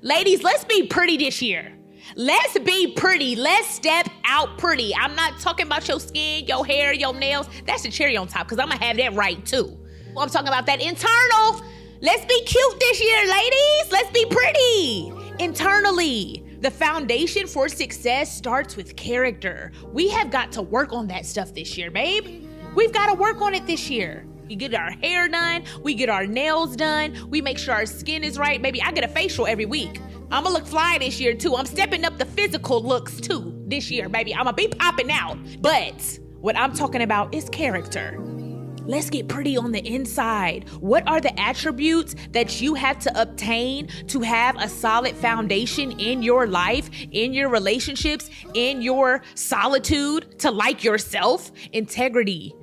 Ladies, let's be pretty this year. Let's be pretty. Let's step out pretty. I'm not talking about your skin, your hair, your nails. That's the cherry on top, because I'm going to have that right too. I'm talking about that internal. Let's be cute this year, ladies. Let's be pretty. Internally, the foundation for success starts with character. We have got to work on that stuff this year, babe. We've got to work on it this year. We get our hair done. We get our nails done. We make sure our skin is right. Baby, I get a facial every week. I'm gonna look fly this year too. I'm stepping up the physical looks too this year, baby. I'm gonna be popping out. But what I'm talking about is character. Let's get pretty on the inside. What are the attributes that you have to obtain to have a solid foundation in your life, in your relationships, in your solitude, to like yourself? Integrity,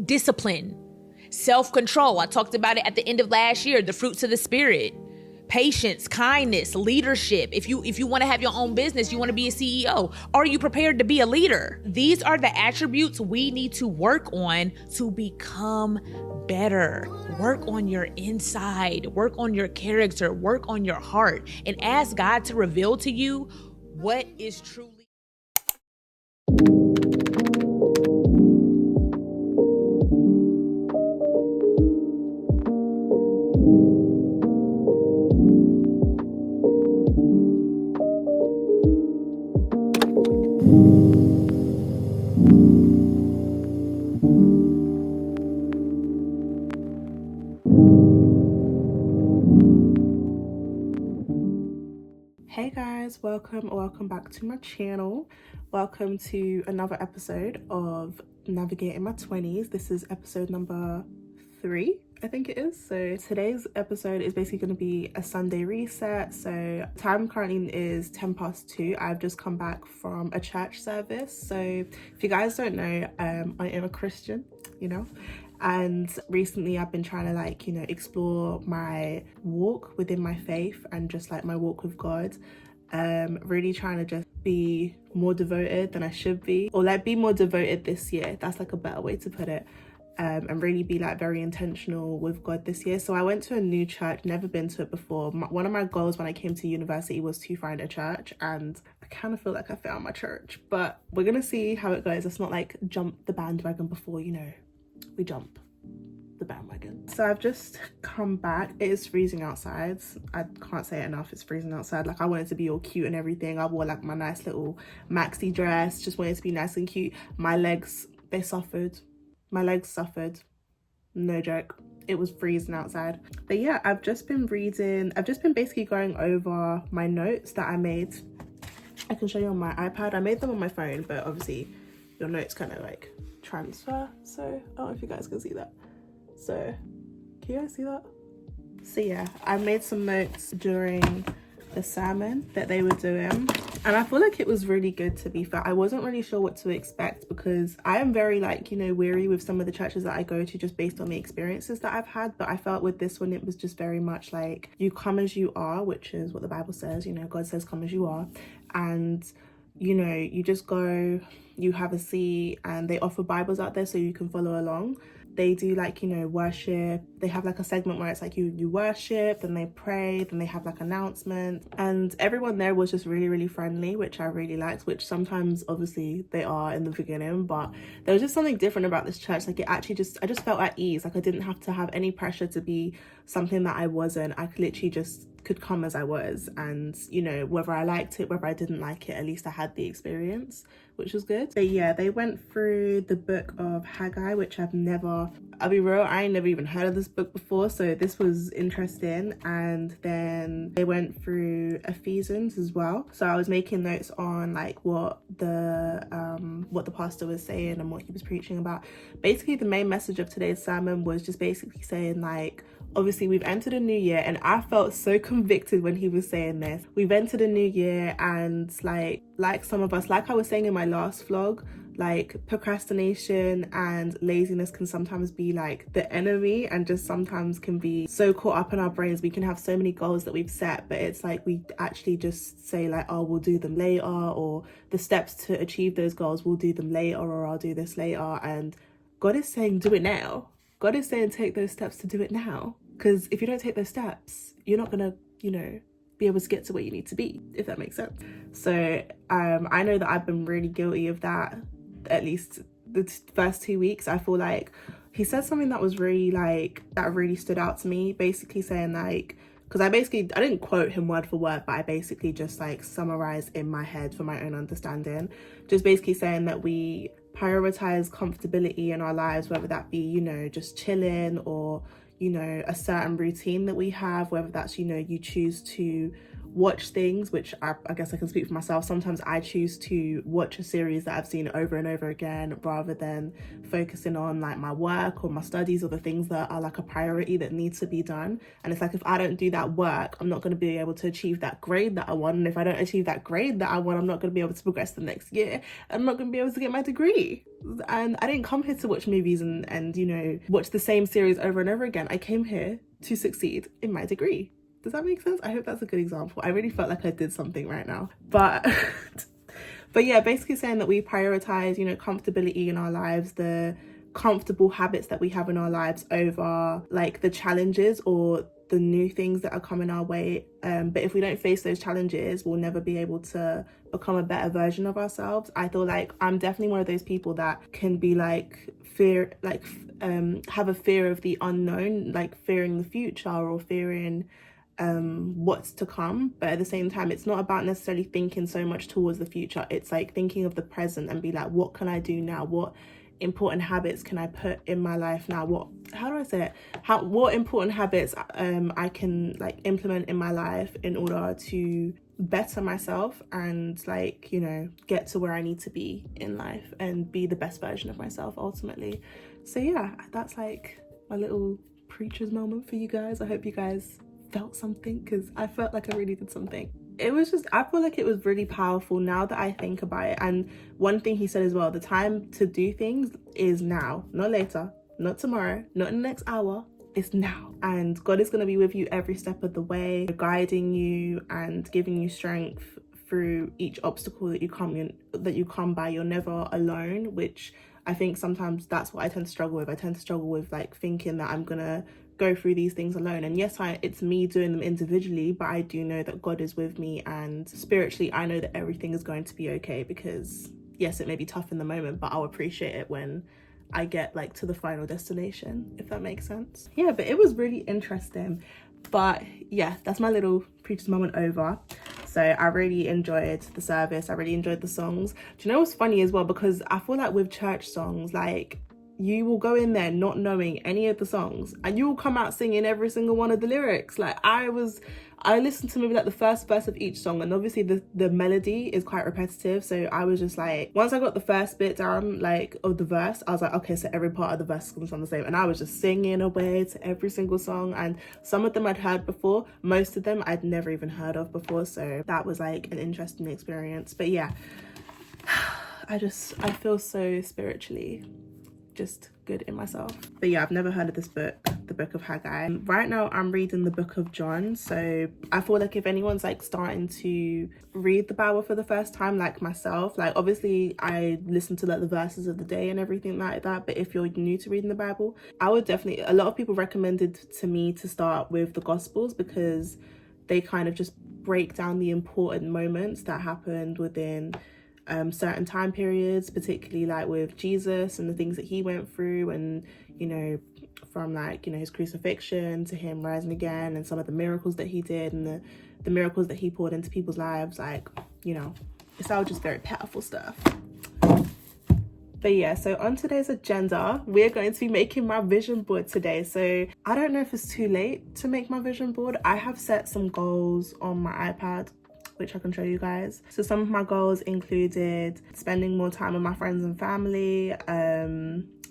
discipline, self-control. I talked about it at the end of last year, the fruits of the spirit. Patience, kindness, leadership. If you want to have your own business, you want to be a CEO, are you prepared to be a leader? These are the attributes we need to work on to become better. Work on your inside, work on your character, work on your heart, and ask God to reveal to you what is truly. Hey guys, welcome back to my channel. Welcome to another episode of Navigating My 20s. This is episode number 3, I think it is. So today's episode is basically going to be a Sunday reset. So time currently is 2:10. I've just come back from a church service. So if you guys don't know, I am a Christian, and recently I've been trying to explore my walk within my faith and just my walk with God. Really trying to just be more devoted than I should be, or be more devoted this year. That's a better way to put it. And really be very intentional with God this year. So I went to a new church, never been to it before. One of my goals when I came to university was to find a church, and I kind of feel like I found my church, but we're gonna see how it goes. It's not jump the bandwagon before, we jump the bandwagon. So I've just come back. It is freezing outside. I can't say it enough, it's freezing outside. I wanted to be all cute and everything. I wore my nice little maxi dress, just wanted to be nice and cute. My legs, they suffered. My legs suffered, no joke. It was freezing outside. But yeah, I've just been basically going over my notes that I made. I can show you on my iPad. I made them on my phone, but obviously your notes kind of transfer. So I don't know if you guys can see that. So can you guys see that? So yeah, I made some notes during the sermon that they were doing, and I feel like it was really good, to be fair. I wasn't really sure what to expect, because I am very weary with some of the churches that I go to, just based on the experiences that I've had. But I felt with this one, it was just very much you come as you are, which is what the Bible says. God says come as you are, and you just go, you have a seat, and they offer Bibles out there so you can follow along. They do worship. They have a segment where it's you worship, then they pray, then they have announcements, and everyone there was just really, really friendly, which I really liked, which sometimes obviously they are in the beginning, but there was just something different about this church. It actually I just felt at ease. I didn't have to have any pressure to be something that I wasn't. I could literally just could come as I was, and whether I liked it, whether I didn't like it, at least I had the experience, which was good. But yeah, they went through the book of Haggai, which I'll be real, I ain't never even heard of this book before, so this was interesting. And then they went through Ephesians as well. So I was making notes on what the pastor was saying and what he was preaching about. Basically, the main message of today's sermon was just basically saying obviously we've entered a new year, and I felt so convicted when he was saying this. We've entered a new year, and like some of us, I was saying in my last vlog, procrastination and laziness can sometimes be the enemy, and just sometimes can be so caught up in our brains. We can have so many goals that we've set, but it's we actually just say oh, we'll do them later, or the steps to achieve those goals, we'll do them later, or I'll do this later. And God is saying do it now. God is saying take those steps to do it now, because if you don't take those steps, you're not gonna be able to get to where you need to be, if that makes sense. So I know that I've been really guilty of that, at least the first 2 weeks. I feel like he said something that was really like, that really stood out to me, basically saying like, because I didn't quote him word for word, but I basically just like summarized in my head for my own understanding, just basically saying that we prioritize comfortability in our lives, whether that be, you know, just chilling, or, you know, a certain routine that we have, whether that's, you know, you choose to watch things, which I guess I can speak for myself. Sometimes I choose to watch a series that I've seen over and over again, rather than focusing on like my work or my studies or the things that are like a priority that needs to be done. And it's like, if I don't do that work, I'm not going to be able to achieve that grade that I want. And if I don't achieve that grade that I want, I'm not going to be able to progress the next year. I'm not going to be able to get my degree. And I didn't come here to watch movies and you know, watch the same series over and over again. I came here to succeed in my degree. Does that make sense? I hope that's a good example. I really felt like I did something right now. But yeah, basically saying that we prioritize, you know, comfortability in our lives, the comfortable habits that we have in our lives over like the challenges or the new things that are coming our way. But if we don't face those challenges, we'll never be able to become a better version of ourselves. I feel like I'm definitely one of those people that can be like have a fear of the unknown, like fearing the future or fearing what's to come. But at the same time, it's not about necessarily thinking so much towards the future. It's like thinking of the present and be like, what can I do now? What important habits can I put in my life now? What important habits I can like implement in my life in order to better myself and like, you know, get to where I need to be in life and be the best version of myself ultimately. So yeah, that's like my little preacher's moment for you guys. I hope you guys felt something, because I felt like I really did something. It was just, I feel like it was really powerful now that I think about it. And one thing he said as well, the time to do things is now, not later, not tomorrow, not in the next hour. It's now. And God is going to be with you every step of the way, guiding you and giving you strength through each obstacle that you come by. You're never alone, which I think sometimes that's what I tend to struggle with. I tend to struggle with like thinking that I'm gonna go through these things alone. And yes, it's me doing them individually, but I do know that God is with me, and spiritually I know that everything is going to be okay, because yes, it may be tough in the moment, but I'll appreciate it when I get like to the final destination, if that makes sense. Yeah, but it was really interesting. But yeah, that's my little preacher's moment over. So I really enjoyed the service. I really enjoyed the songs. Do you know what's funny as well? Because I feel like with church songs, like you will go in there not knowing any of the songs and you will come out singing every single one of the lyrics. Like I listened to maybe like the first verse of each song, and obviously the melody is quite repetitive, so I was just like, once I got the first bit down like of the verse, I was like, okay, so every part of the verse is gonna sound the same. And I was just singing away to every single song, and some of them I'd heard before, most of them I'd never even heard of before, so that was like an interesting experience. But yeah, I feel so spiritually just good in myself. But yeah, I've never heard of this book, the Book of Haggai. Right now I'm reading the Book of John, so I feel like if anyone's like starting to read the Bible for the first time, like myself, like obviously I listen to like the verses of the day and everything like that, but if you're new to reading the Bible, I would definitely, a lot of people recommended to me to start with the Gospels, because they kind of just break down the important moments that happened within certain time periods, particularly like with Jesus and the things that he went through, and you know, from like, you know, his crucifixion to him rising again, and some of the miracles that he did, and the miracles that he poured into people's lives. Like, you know, it's all just very powerful stuff. But yeah, so on today's agenda, we're going to be making my vision board today. So I don't know if it's too late to make my vision board. I have set some goals on my iPad, which I can show you guys. So some of my goals included spending more time with my friends and family,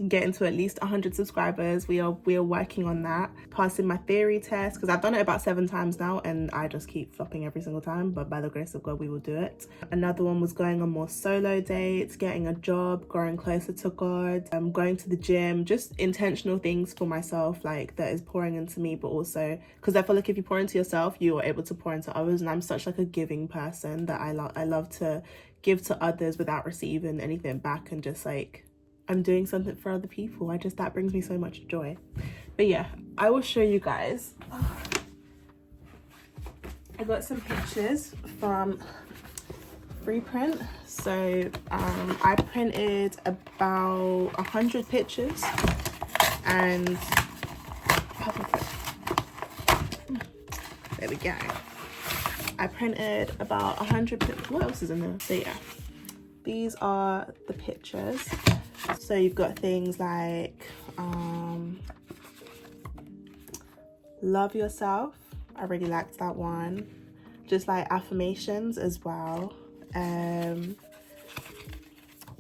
getting to at least 100 subscribers. We are working on that. Passing my theory test, because I've done it about 7 times now and I just keep flopping every single time, but by the grace of God we will do it. Another one was going on more solo dates, getting a job, growing closer to God, going to the gym, just intentional things for myself, like that is pouring into me, but also because I feel like if you pour into yourself, you are able to pour into others. And I'm such like a giving person that I love to give to others without receiving anything back, and just like I'm doing something for other people. That brings me so much joy. But yeah, I will show you guys. I got some pictures from Freeprint. So I printed about 100 pictures, and there we go. I printed about 100 pictures. What else is in there? So yeah, these are the pictures. So you've got things like love yourself. I really liked that one. Just like affirmations as well.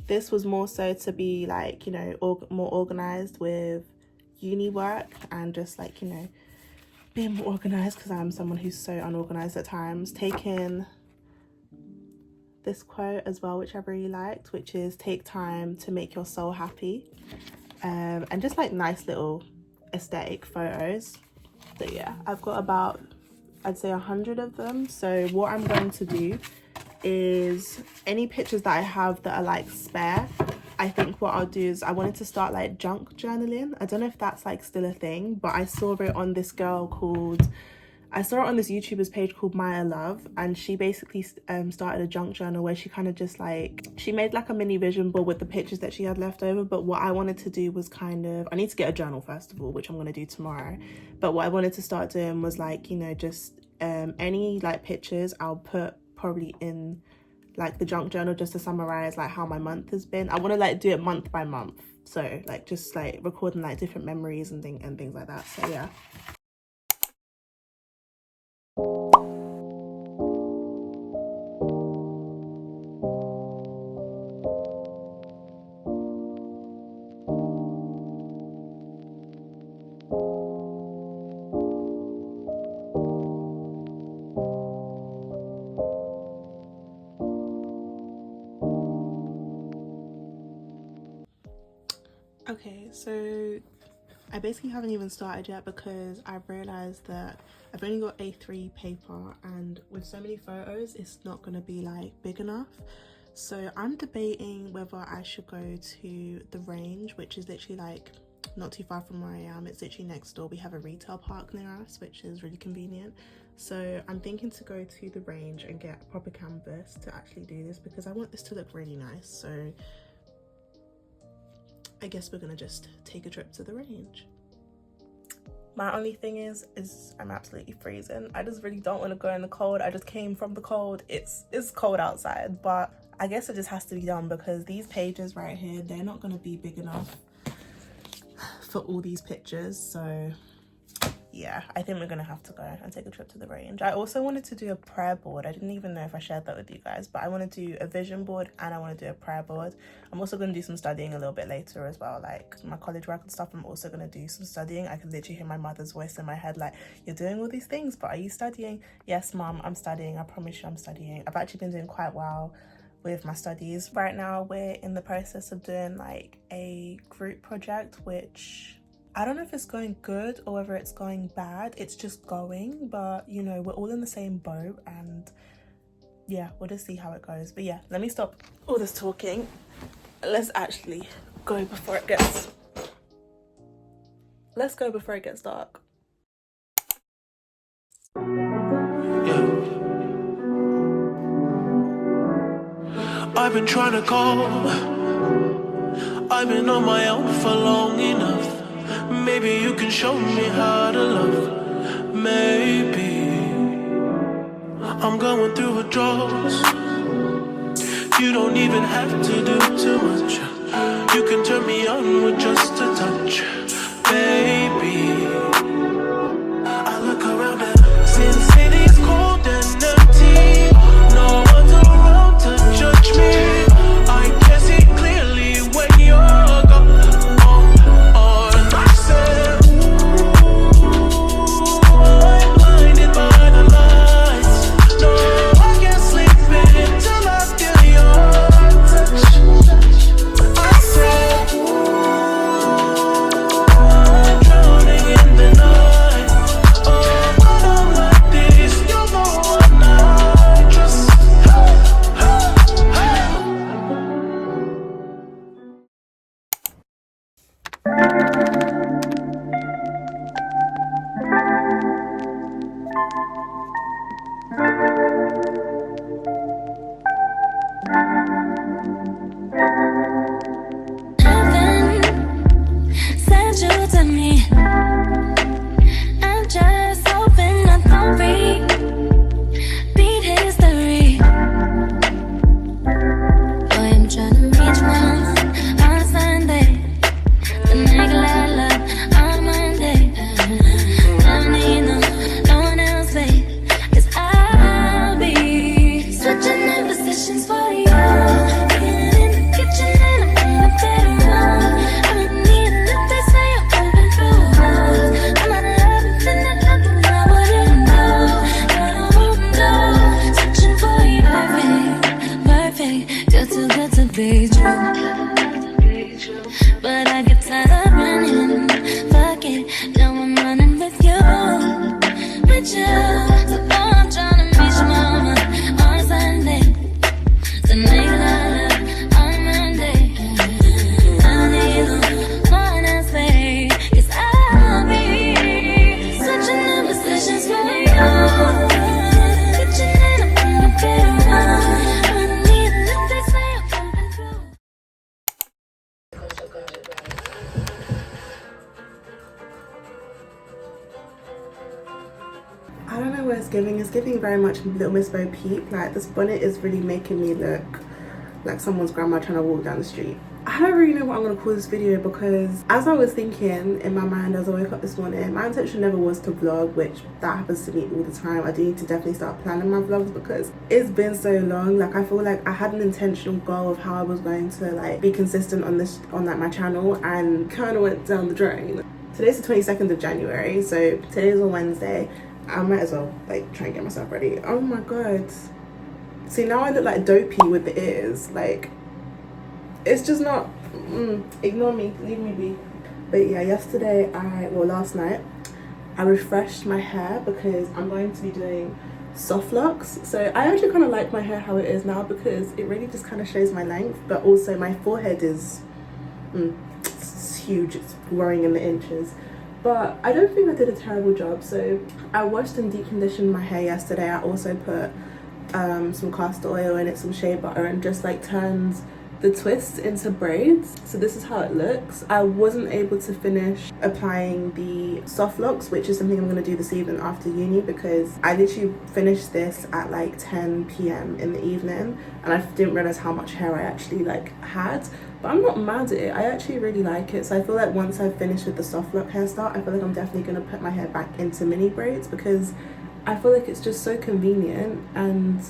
This was more so to be like, you know, more organized with uni work, and just like, you know, being more organized, because I'm someone who's so unorganized at times. Taking this quote as well, which I really liked, which is take time to make your soul happy. And just like nice little aesthetic photos. So yeah, I've got about, I'd say 100 of them. So what I'm going to do is any pictures that I have that are like spare, I think what I'll do is I wanted to start like junk journaling. I don't know if that's like still a thing, but I saw it on this girl called, I saw it on this YouTuber's page called Maya Love, and she basically started a junk journal where she kind of just like, she made like a mini vision board with the pictures that she had left over. But what I wanted to do was kind of, I need to get a journal first of all, which I'm going to do tomorrow. But what I wanted to start doing was like, you know, just any like pictures I'll put probably in like the junk journal, just to summarize like how my month has been. I want to like do it month by month, so like just like recording like different memories and things like that. So yeah. Okay, so I basically haven't even started yet because I've realized that I've only got A3 paper, and with so many photos it's not going to be like big enough. So I'm debating whether I should go to the Range, which is literally like not too far from where I am. It's literally next door. We have a retail park near us, which is really convenient. So I'm thinking to go to the Range and get a proper canvas to actually do this, because I want this to look really nice. So I guess we're gonna just take a trip to the Range. My only thing is I'm absolutely freezing. I just really don't want to go in the cold. I just came from the cold. It's cold outside, but I guess it just has to be done, because these pages right here, they're not gonna be big enough for all these pictures. So yeah, I think we're gonna have to go and take a trip to the Range. I also wanted to do a prayer board. I didn't even know if I shared that with you guys, but I want to do a vision board and I want to do a prayer board. I'm also going to do some studying a little bit later as well, like my college work and stuff. I'm also going to do some studying. I can literally hear my mother's voice in my head like, you're doing all these things, but are you studying? Yes, mom, I'm studying. I promise you I'm studying. I've actually been doing quite well with my studies. Right now we're in the process of doing like a group project, which I don't know if it's going good or whether it's going bad. It's just going, but you know, we're all in the same boat, and yeah, we'll just see how it goes. But yeah, let me stop all this talking. Let's actually go before it gets, let's go before it gets dark. Yeah. I've been trying to call. I've been on my own for long enough. Maybe you can show me how to love. Maybe I'm going through withdrawals. You don't even have to do too much. You can turn me on with just a touch. Baby, I look around and Sin City's cold and empty. No one's around to judge me. I can see clearly when you're gone. In the be true. But I get tired of running. Fuck it, now I'm running with you. With you. So now I'm trying to meet your mama on Sunday. To make love on Monday. I need one last day. 'Cause I'll be switching up positions for you. Pitching in up in the bedroom. I need a little they say I'm coming through. I don't know what it's giving. It's giving very much Little Miss Bo Peep. Like, this bonnet is really making me look like someone's grandma trying to walk down the street. I don't really know what I'm going to call this video, because as I was thinking in my mind as I woke up this morning, my intention never was to vlog, which that happens to me all the time. I do need to definitely start planning my vlogs, because it's been so long. Like, I feel like I had an intentional goal of how I was going to like be consistent on this, on like my channel, and kind of went down the drain. Today's the 22nd of January, so today's a Wednesday. I might as well like try and get myself ready. Oh my god. See, now I look like Dopey with the ears. Like, it's just not, ignore me, leave me be. But yeah, yesterday, last night, I refreshed my hair because I'm going to be doing soft locks. So I actually kind of like my hair how it is now, because it really just kind of shows my length, but also my forehead is it's huge, it's growing in the inches. But I don't think I did a terrible job. So I washed and deep conditioned my hair yesterday. I also put some castor oil in it, some shea butter, and just like turned the twists into braids. So this is how it looks. I wasn't able to finish applying the soft locks, which is something I'm going to do this evening after uni, because I literally finished this at like 10 p.m. in the evening, and I didn't realize how much hair I actually like had. But I'm not mad at it. I actually really like it. So I feel like once I've finished with the soft lock hairstyle, I feel like I'm definitely going to put my hair back into mini braids, because I feel like it's just so convenient. And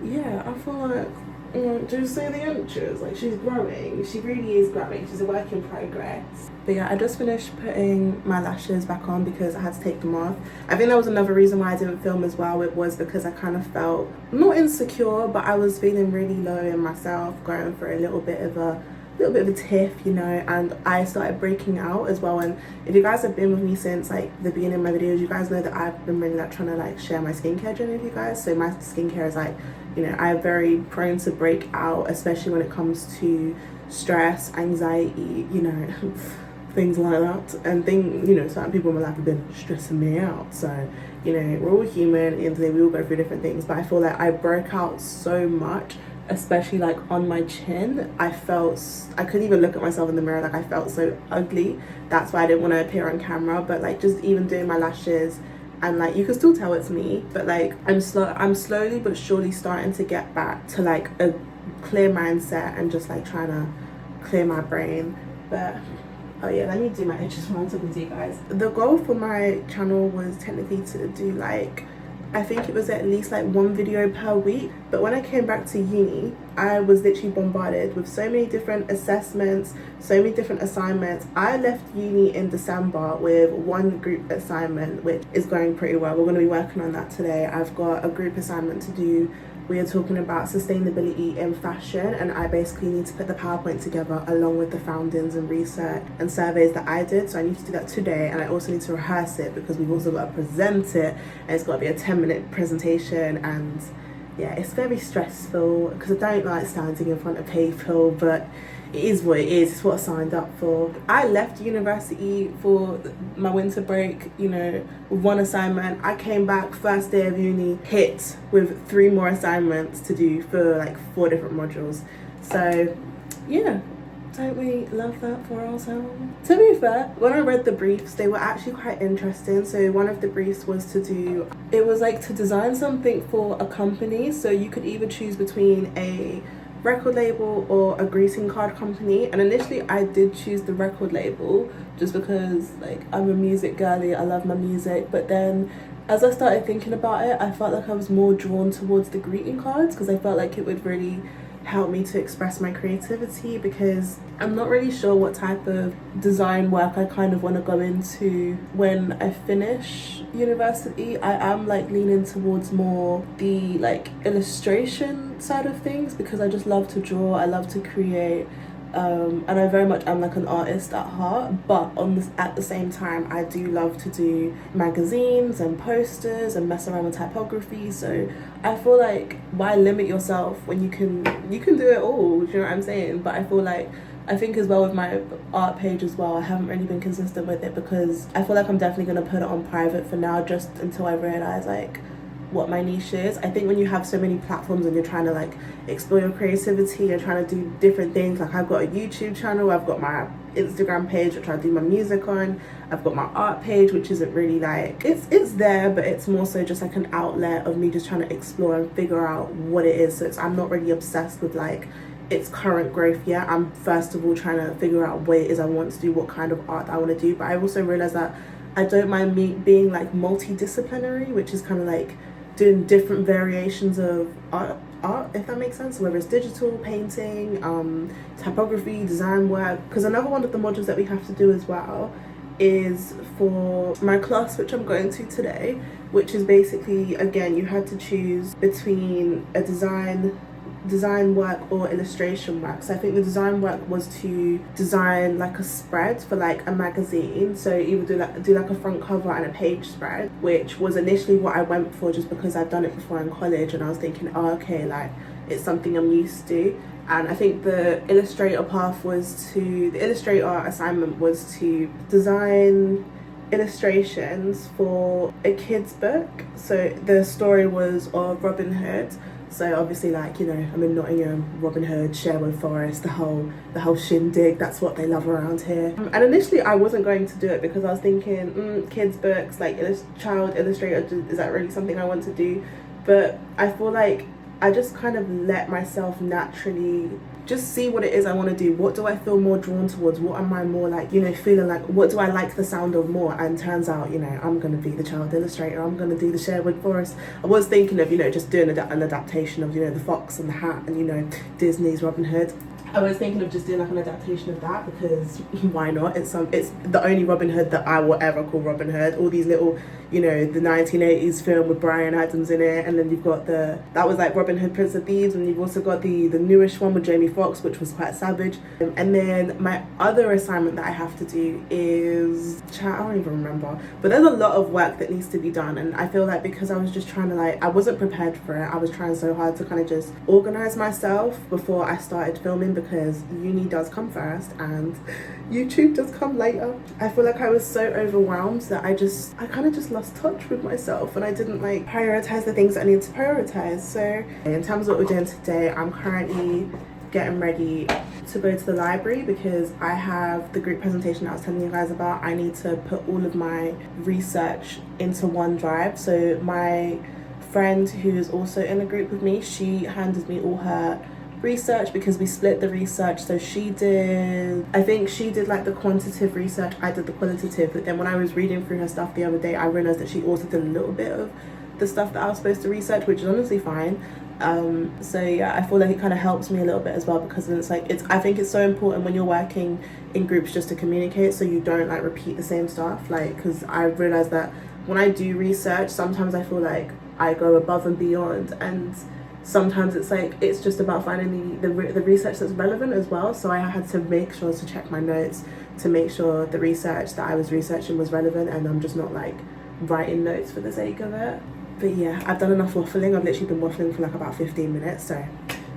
yeah, I feel like, do you see the inches? Like, she's growing. She really is growing. She's a work in progress. But yeah, I just finished putting my lashes back on because I had to take them off. I think that was another reason why I didn't film as well. It was because I kind of felt not insecure, but I was feeling really low in myself, going for a little bit of a tiff, you know, and I started breaking out as well. And if you guys have been with me since like the beginning of my videos, you guys know that I've been really like trying to like share my skincare journey with you guys. So my skincare is like, you know, I'm very prone to break out, especially when it comes to stress, anxiety, you know, things like that. And you know, certain people in my life have been stressing me out. So, you know, we're all human, and today we all go through different things. But I feel like I broke out so much, especially like on my chin. I couldn't even look at myself in the mirror. Like, I felt so ugly. That's why I didn't want to appear on camera. But like, just even doing my lashes, and like, you can still tell it's me, but like, I'm slowly but surely starting to get back to like a clear mindset and just like trying to clear my brain. But oh yeah, let me do my edges while I'm talking to you guys. The goal for my channel was technically to do like, I think it was at least like 1 video per week. But when I came back to uni, I was literally bombarded with so many different assessments, so many different assignments. I left uni in December with 1 group assignment, which is going pretty well. We're going to be working on that today. I've got a group assignment to do. We are talking about sustainability in fashion, and I basically need to put the PowerPoint together along with the foundings and research and surveys that I did. So I need to do that today, and I also need to rehearse it because we've also got to present it, and it's got to be a 10-minute presentation. And yeah, it's very stressful because I don't like standing in front of people, but it is what it is. It's what I signed up for. I left university for my winter break, you know, with 1 assignment. I came back first day of uni, hit with 3 more assignments to do for like 4 different modules. So yeah, don't we love that for ourselves? To be fair, when I read the briefs, they were actually quite interesting. So one of the briefs was to design something for a company. So you could either choose between a record label or a greeting card company, and initially I did choose the record label just because like I'm a music girly, I love my music. But then as I started thinking about it, I felt like I was more drawn towards the greeting cards because I felt like it would really help me to express my creativity, because I'm not really sure what type of design work I kind of want to go into when I finish university. I am like leaning towards more the like illustration side of things, because I just love to draw, I love to create. And I very much am like an artist at heart, but at the same time I do love to do magazines and posters and mess around with typography. So I feel like, why limit yourself when you can do it all? Do you know what I'm saying? But I think as well with my art page as well, I haven't really been consistent with it, because I feel like I'm definitely going to put it on private for now, just until I realize like what my niche is. I think when you have so many platforms and you're trying to like explore your creativity, you're trying to do different things. Like I've got a YouTube channel, I've got my Instagram page which I do my music on, I've got my art page which isn't really like, it's there, but it's more so just like an outlet of me just trying to explore and figure out what it is. So I'm not really obsessed with like its current growth yet. I'm first of all trying to figure out what it is I want to do, what kind of art I want to do. But I also realize that I don't mind me being like multidisciplinary, which is kind of like doing different variations of art, if that makes sense, whether it's digital, painting, typography, design work. Because another one of the modules that we have to do as well is for my class, which I'm going to today, which is basically, again, you had to choose between a design work or illustration work. So I think the design work was to design like a spread for like a magazine, so you would do like a front cover and a page spread, which was initially what I went for just because I'd done it before in college, and I was thinking, oh okay, like it's something I'm used to. And I think the illustrator assignment was to design illustrations for a kid's book. So the story was of Robin Hood. So obviously, like, you know, I'm in Nottingham, Robin Hood, Sherwood Forest, the whole shindig, that's what they love around here. And initially I wasn't going to do it because I was thinking, kids books, like child illustrator, is that really something I want to do? But I feel like I just kind of let myself naturally just see what it is I want to do. What do I feel more drawn towards? What am I more like, you know, feeling like, what do I like the sound of more? And turns out, you know, I'm going to be the child illustrator, I'm going to do the Sherwood Forest. I was thinking of, you know, just doing an adaptation of, you know, the Fox and the Hat and, you know, Disney's Robin Hood. I was thinking of just doing like an adaptation of that, because why not? It's the only Robin Hood that I will ever call Robin Hood. All these little, you know, the 1980s film with Bryan Adams in it, and then you've got that was like Robin Hood Prince of Thieves, and you've also got the newish one with Jamie Foxx, which was quite savage. And then my other assignment that I have to do is, I don't even remember, but there's a lot of work that needs to be done, and I feel like because I was just trying to like, I wasn't prepared for it. I was trying so hard to kind of just organize myself before I started filming, because uni does come first and YouTube does come later. I feel like I was so overwhelmed that I kind of just lost touch with myself, and I didn't like prioritize the things that I need to prioritize. So in terms of what we're doing today, I'm currently getting ready to go to the library because I have the group presentation that I was telling you guys about. I need to put all of my research into OneDrive. So my friend who is also in a group with me, she handed me all her research because we split the research. So I think she did like the quantitative research, I did the qualitative. But then when I was reading through her stuff the other day, I realized that she also did a little bit of the stuff that I was supposed to research, which is honestly fine. So yeah, I feel like it kind of helps me a little bit as well, because it's like, I think it's so important when you're working in groups just to communicate, so you don't like repeat the same stuff. Like, because I realized that when I do research, sometimes I feel like I go above and beyond, and sometimes it's like, it's just about finding the research that's relevant as well. So I had to make sure to check my notes to make sure the research that I was researching was relevant, and I'm just not like writing notes for the sake of it. But yeah, I've done enough waffling. I've literally been waffling for like about 15 minutes. So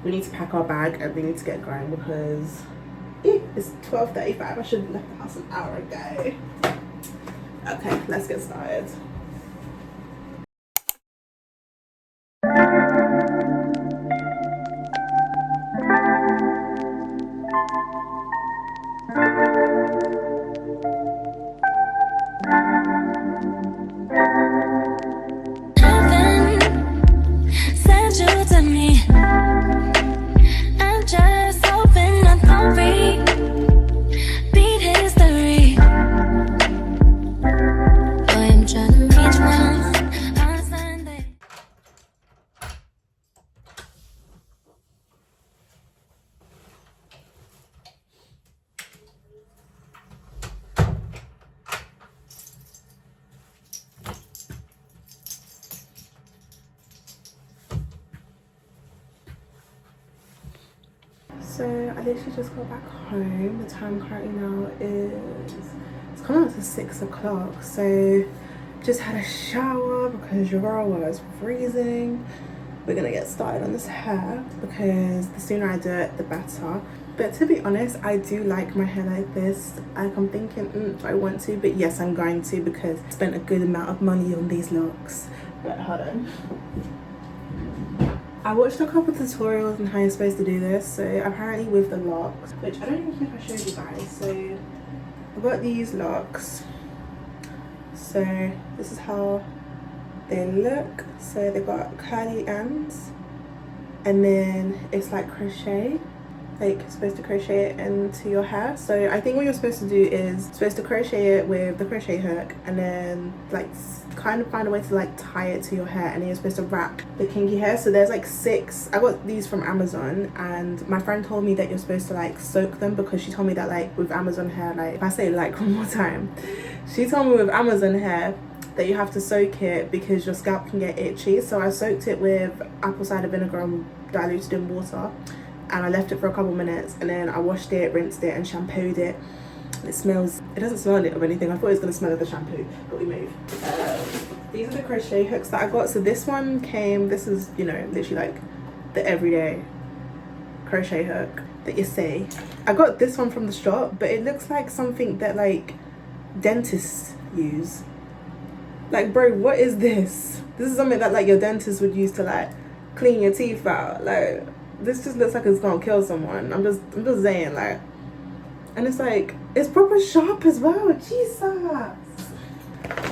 we need to pack our bag and we need to get going, because it's 12:35. I should have left the house an hour ago. Okay, let's get started. So I literally just got back home. The time currently now is, it's coming up to 6 o'clock. So just had a shower because your girl was freezing. We're gonna get started on this hair because the sooner I do it, the better. But to be honest, I do like my hair like this. Like, I'm thinking, do I want to? But yes, I'm going to, because I spent a good amount of money on these locks. But hold on. I watched a couple tutorials on how you're supposed to do this. So apparently with the locks, which I don't even think I showed you guys. So I've got these locks. So this is how they look. So they've got curly ends, and then it's like crochet. Like, you're supposed to crochet it into your hair. So I think what you're supposed to do is supposed to crochet it with the crochet hook, and then like kind of find a way to like tie it to your hair, and then you're supposed to wrap the kinky hair. So there's like 6. I got these from Amazon, and my friend told me that you're supposed to like soak them, because she told me that like with Amazon hair, like if I say like one more time, she told me with Amazon hair that you have to soak it because your scalp can get itchy. So I soaked it with apple cider vinegar and diluted in water, and I left it for a couple minutes, and then I washed it, rinsed it, and shampooed it. It smells, it doesn't smell of anything. I thought it was gonna smell of the shampoo, but we move. These are the crochet hooks that I got. So this one came, this is, you know, literally like the everyday crochet hook that you see. I got this one from the shop, but it looks like something that like dentists use. Like, bro, what is this? This is something that like your dentist would use to like clean your teeth out. Like, this just looks like it's gonna kill someone. I'm just saying, like, and it's like, it's proper sharp as well. Jesus.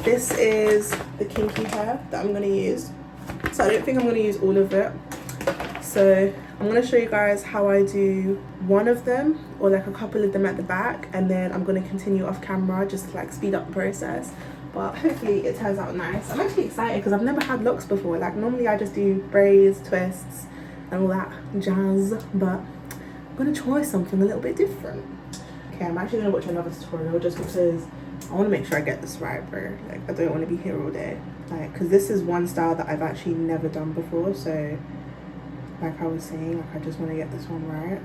This is the kinky hair that I'm gonna use. So I don't think I'm gonna use all of it. So I'm gonna show you guys how I do one of them, or like a couple of them at the back, and then I'm gonna continue off camera just to like speed up the process. But hopefully it turns out nice. I'm actually excited because I've never had locks before. Like, normally I just do braids, twists, and all that jazz, but I'm gonna try something a little bit different. Okay, I'm actually gonna watch another tutorial just because I want to make sure I get this right, bro. Like, I don't want to be here all day, like, because this is one style that I've actually never done before. So like I was saying, like, I just want to get this one right.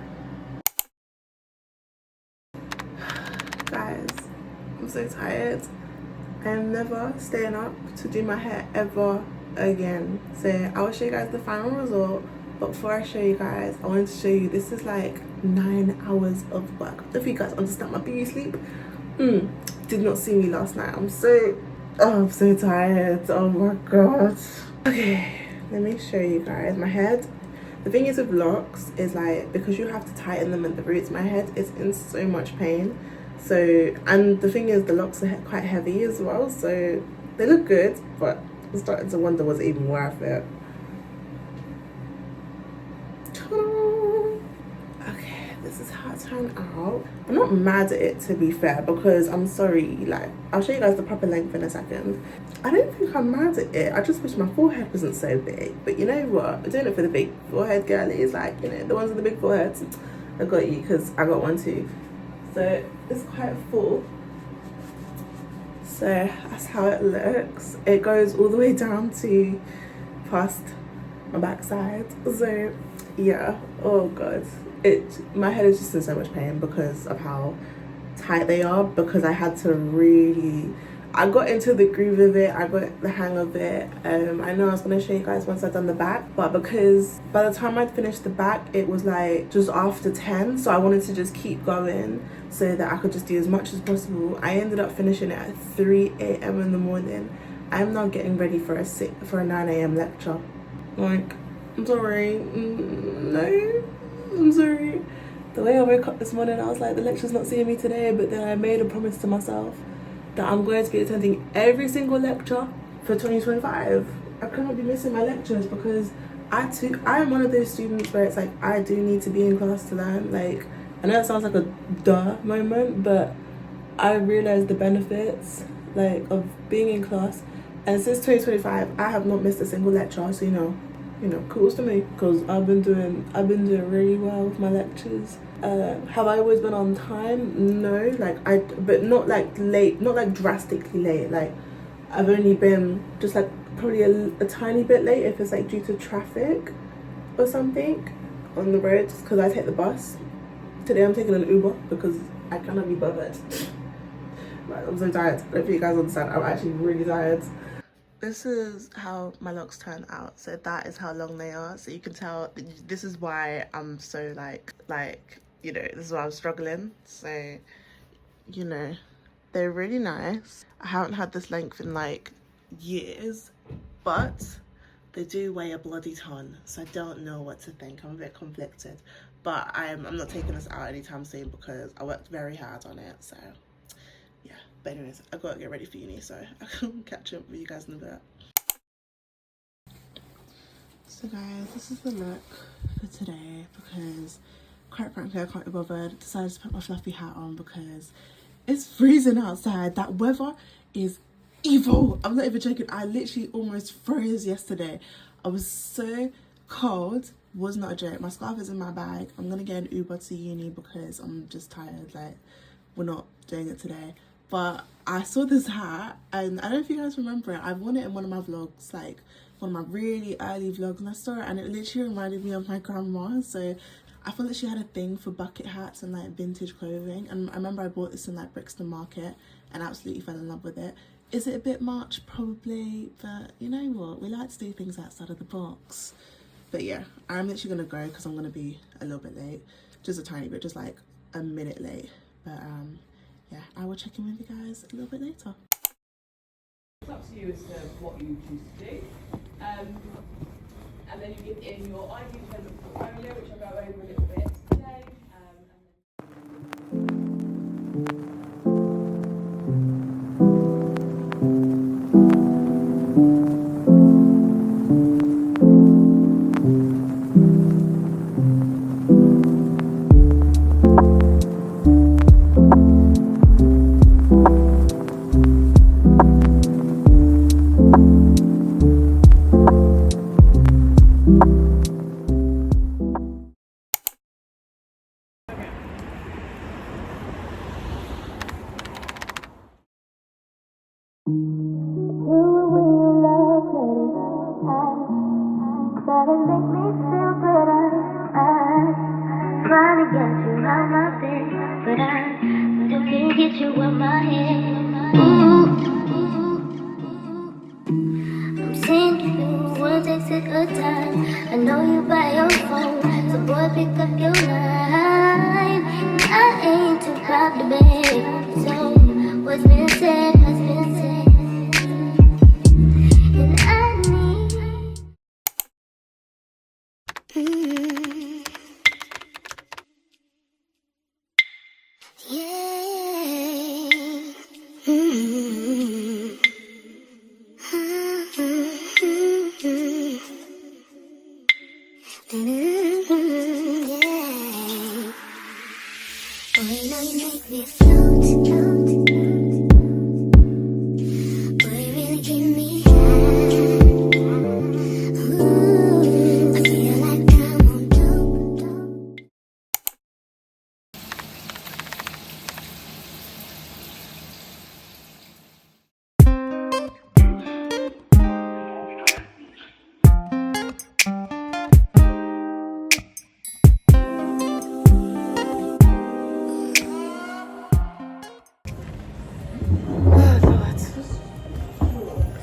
Guys, I'm so tired. I am never staying up to do my hair ever again. So I will show you guys the final result, but before I show you guys, I wanted to show you, this is like 9 hours of work. If you guys understand my beauty sleep, did not see me last night. I'm so tired. Oh my god. Okay, let me show you guys my head. The thing is with locks is like, because you have to tighten them at the roots, my head is in so much pain. So, and the thing is, the locks are quite heavy as well, so they look good, but I'm starting to wonder, was it even worth it? Okay, this is how it turned out. I'm not mad at it, to be fair, because I'm sorry, like, I'll show you guys the proper length in a second. I don't think I'm mad at it. I just wish my forehead wasn't so big, but you know what? I'm doing it for the big forehead girlies, like, you know, the ones with the big foreheads. I got you, because I got one too. So it's quite full. So that's how it looks. It goes all the way down to past my backside. So yeah, oh god, my head is just in so much pain because of how tight they are, because I had to really, I got into the groove of it, I got the hang of it. I know I was going to show you guys once I've done the back, but because by the time I'd finished the back, it was like just after 10, so I wanted to just keep going so that I could just do as much as possible. I ended up finishing it at 3 a.m. in the morning. I'm now getting ready for a 9 a.m. lecture. Like, I'm sorry, no, I'm sorry. The way I woke up this morning, I was like, the lecture's not seeing me today, but then I made a promise to myself that I'm going to be attending every single lecture for 2025. I cannot be missing my lectures, because I am one of those students where it's like, I do need to be in class to learn. Like, I know it sounds like a duh moment, but I realized the benefits like of being in class, and since 2025 I have not missed a single lecture. So you know, kudos to me, because I've been doing really well with my lectures. Have I always been on time? No, like but not like late, not like drastically late. Like, I've only been just like probably a tiny bit late if it's like due to traffic or something. on the road just because I take the bus. Today I'm taking an Uber because I cannot be bothered. Like, I'm so tired. I don't think you guys understand. I'm actually really tired. This is how my locks turn out. So that is how long they are. So you can tell this is why I'm so like, you know, this is why I'm struggling. So, you know, they're really nice. I haven't had this length in like years, but they do weigh a bloody ton. So I don't know what to think. I'm a bit conflicted, but I'm not taking this out anytime soon because I worked very hard on it. So yeah, but anyways, I gotta get ready for uni, so I can catch up with you guys in a bit. So guys, this is the look for today because quite frankly I can't be bothered. Decided to put my fluffy hat on because it's freezing outside. That weather is evil. I'm not even joking. I literally almost froze yesterday. I was so cold. Was not a joke. My scarf is in my bag. I'm gonna get an Uber to uni because I'm just tired. Like, we're not doing it today. But I saw this hat and I don't know if you guys remember it. I've worn it in one of my vlogs, like one of my really early vlogs, and I saw it and it literally reminded me of my grandma. So I feel like she had a thing for bucket hats and like vintage clothing, and I remember I bought this in like Brixton Market and absolutely fell in love with it. Is it a bit much? Probably, but you know what? We like to do things outside of the box. But yeah, I'm literally gonna go because I'm gonna be a little bit late. Just a tiny bit, just like a minute late. But yeah, I will check in with you guys a little bit later. It's up to you as to what you choose to do. And then you give in your ID dependent portfolio, which I'll go over a little bit today. I know you by your phone, so boy pick up your line. I ain't too proud to beg, so what's been said has been said. And I need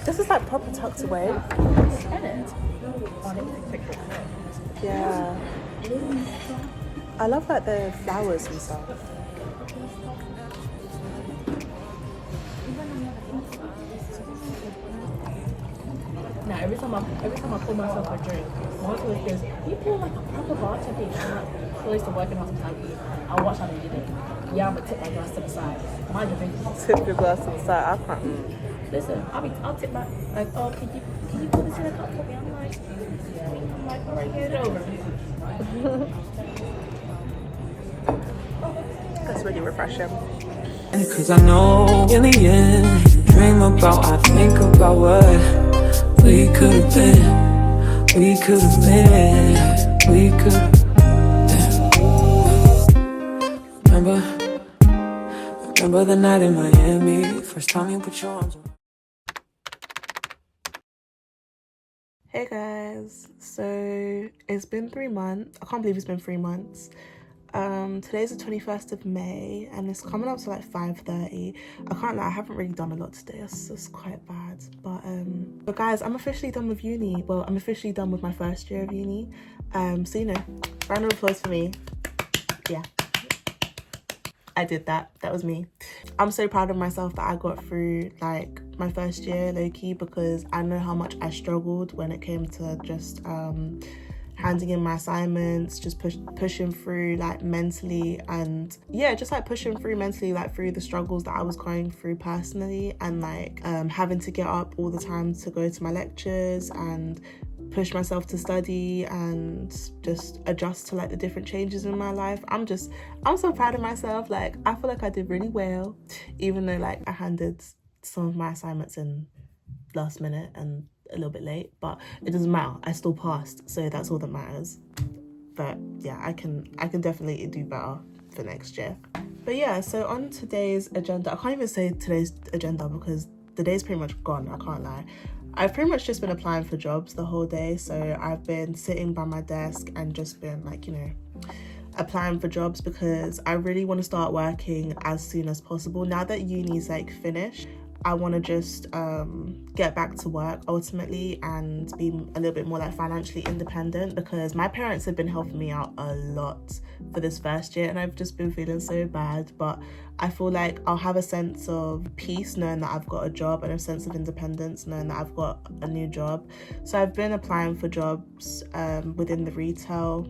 This is like proper tucked away. Yeah. I love like the flowers and stuff. Now every time I pour myself a drink, my husband goes, "You pour like a proper bartender." I'm like, I used to work in hospitality. I watch how they did it. Yeah, I'm gonna tip my glass to the side. Mind your business. Tip your glass to the side. I can't. Listen, I'll tip my like, oh, can you put this in a cup for me? I'm like, all right, get it over. That's really refreshing. Cause I know in the end, you dream about, I think about what we could have been, we could have been, we could have been. Remember the night in Miami, first time you put your arms around. Hey guys, so it's been 3 months. I can't believe it's been 3 months. Today's the 21st of May and it's coming up to like 5:30. I can't lie, I haven't really done a lot today. It's quite bad. But guys, I'm officially done with uni. Well, I'm officially done with my first year of uni. So you know, round of applause for me. Yeah. I did that. That was me. I'm so proud of myself that I got through like my first year low-key, because I know how much I struggled when it came to just handing in my assignments, just pushing through like mentally, and yeah, just like pushing through mentally, like through the struggles that I was going through personally, and like having to get up all the time to go to my lectures and push myself to study and just adjust to like the different changes in my life. I'm so proud of myself. Like I feel like I did really well, even though like I handed some of my assignments in last minute and a little bit late, but it doesn't matter, I still passed, so that's all that matters. But yeah, I can definitely do better for next year. But yeah, so on today's agenda, I can't even say today's agenda because the day's pretty much gone, I can't lie. I've pretty much just been applying for jobs the whole day. So I've been sitting by my desk and just been like, you know, applying for jobs because I really want to start working as soon as possible. Now that uni's like finished, I want to just get back to work ultimately and be a little bit more like financially independent, because my parents have been helping me out a lot for this first year and I've just been feeling so bad. But I feel like I'll have a sense of peace knowing that I've got a job, and a sense of independence knowing that I've got a new job. So I've been applying for jobs within the retail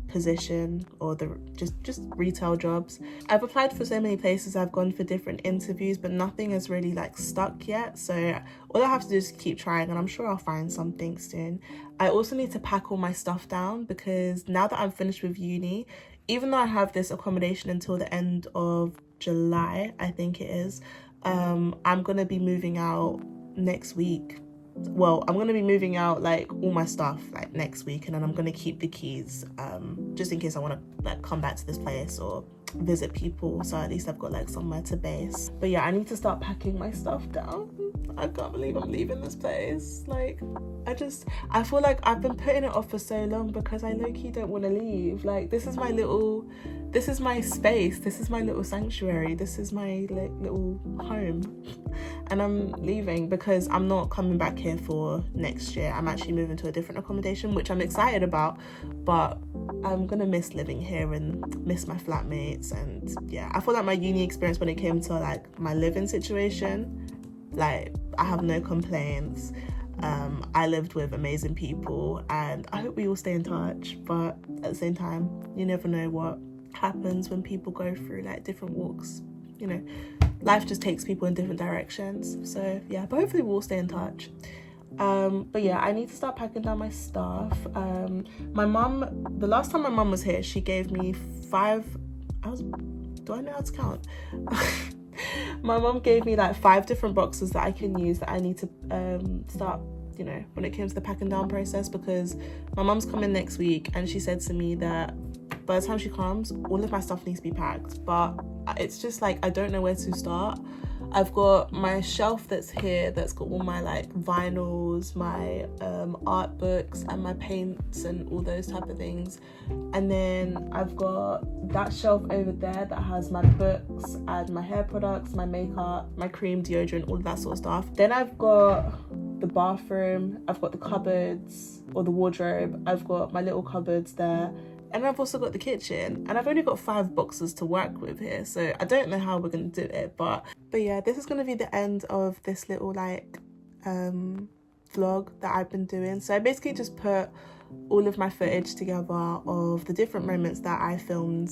position, or the just retail jobs. I've applied for so many places, I've gone for different interviews, but nothing has really like stuck yet. So all I have to do is keep trying, and I'm sure I'll find something soon. I also need to pack all my stuff down, because now that I'm finished with uni, even though I have this accommodation until the end of July, I think it is, I'm gonna be moving out next week. Well, I'm gonna be moving out like all my stuff like next week, and then I'm gonna keep the keys just in case I want to like come back to this place or visit people, so at least I've got like somewhere to base. But yeah, I need to start packing my stuff down. I can't believe I'm leaving this place. Like I feel like I've been putting it off for so long because I low-key don't want to leave. Like this is my space, this is my little sanctuary, this is my like little home, and I'm leaving because I'm not coming back here for next year. I'm actually moving to a different accommodation, which I'm excited about, but I'm gonna miss living here and miss my flatmates. And yeah, I feel like my uni experience when it came to like my living situation, like I have no complaints. I lived with amazing people and I hope we all stay in touch, but at the same time, you never know what happens when people go through like different walks. You know, life just takes people in different directions. So yeah, but hopefully we'll all stay in touch. But yeah, I need to start packing down my stuff. My mum, the last time my mum was here, she gave me do I know how to count? My mum gave me like 5 different boxes that I can use, that I need to start, you know, when it comes to the packing down process, because my mum's coming next week and she said to me that by the time she comes, all of my stuff needs to be packed. But it's just like I don't know where to start. I've got my shelf that's here that's got all my like vinyls, my art books and my paints and all those type of things. And then I've got that shelf over there that has my books and my hair products, my makeup, my cream, deodorant, all of that sort of stuff. Then I've got the bathroom, I've got the cupboards or the wardrobe, I've got my little cupboards there. And I've also got the kitchen, and I've only got 5 boxes to work with here, so I don't know how we're gonna do it, but yeah, this is gonna be the end of this little like vlog that I've been doing. So I basically just put all of my footage together of the different moments that I filmed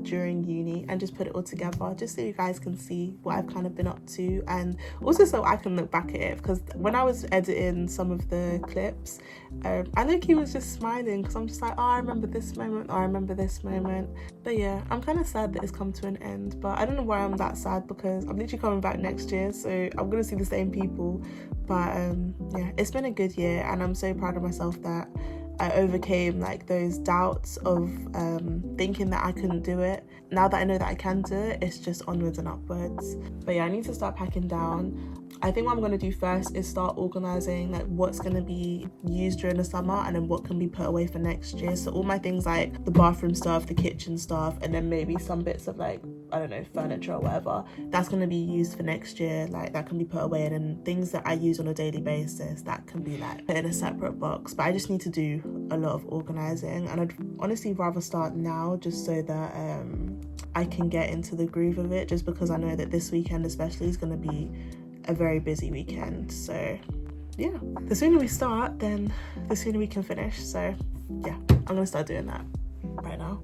during uni, and just put it all together just so you guys can see what I've kind of been up to, and also so I can look back at it, because when I was editing some of the clips, I think he was just smiling because I'm just like, oh, I remember this moment, or I remember this moment. But yeah, I'm kind of sad that it's come to an end, but I don't know why I'm that sad, because I'm literally coming back next year, so I'm gonna see the same people. But yeah, it's been a good year, and I'm so proud of myself that I overcame like those doubts of thinking that I couldn't do it. Now that I know that I can do it, it's just onwards and upwards. But yeah, I need to start packing down. I think what I'm going to do first is start organising like what's going to be used during the summer and then what can be put away for next year. So all my things like the bathroom stuff, the kitchen stuff, and then maybe some bits of like, I don't know, furniture or whatever, that's going to be used for next year, like that can be put away. And then things that I use on a daily basis, that can be like put in a separate box. But I just need to do a lot of organising, and I'd honestly rather start now just so that I can get into the groove of it, just because I know that this weekend especially is going to be a very busy weekend. So yeah, the sooner we start, then the sooner we can finish. So yeah, I'm going to start doing that right now.